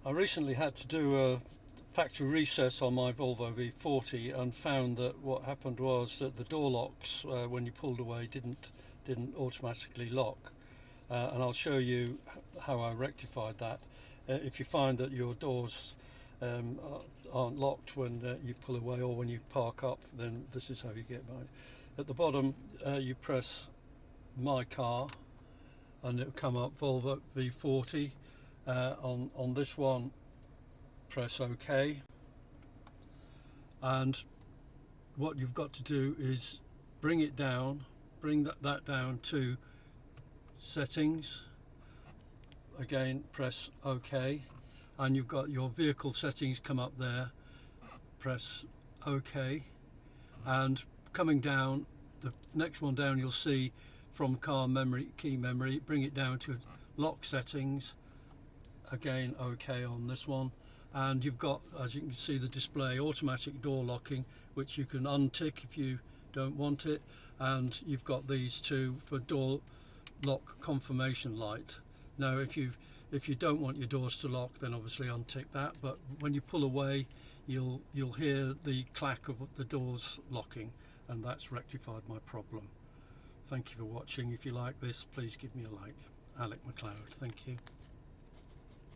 I recently had to do a factory recess on my Volvo V40 and found that what happened was that the door locks, when you pulled away, didn't automatically lock. And I'll show you how I rectified that. If you find that your doors aren't locked when you pull away or when you park up, then this is how you get by. At the bottom you press My Car and it'll come up Volvo V40. On this one, press OK, and what you've got to do is bring it down, bring that down to settings. Again, press OK, and you've got your vehicle settings come up there. Press OK, and coming down, the next one down, you'll see from car memory, key memory, bring it down to lock settings. Again, OK on this one, and you've got, as you can see, the display automatic door locking, which you can untick if you don't want it, and you've got these two for door lock confirmation light. Now if you don't want your doors to lock, then obviously untick that, but when you pull away you'll hear the clack of the doors locking, and that's rectified my problem. Thank you for watching. If you like this, please give me a like. Alec McLeod, thank you.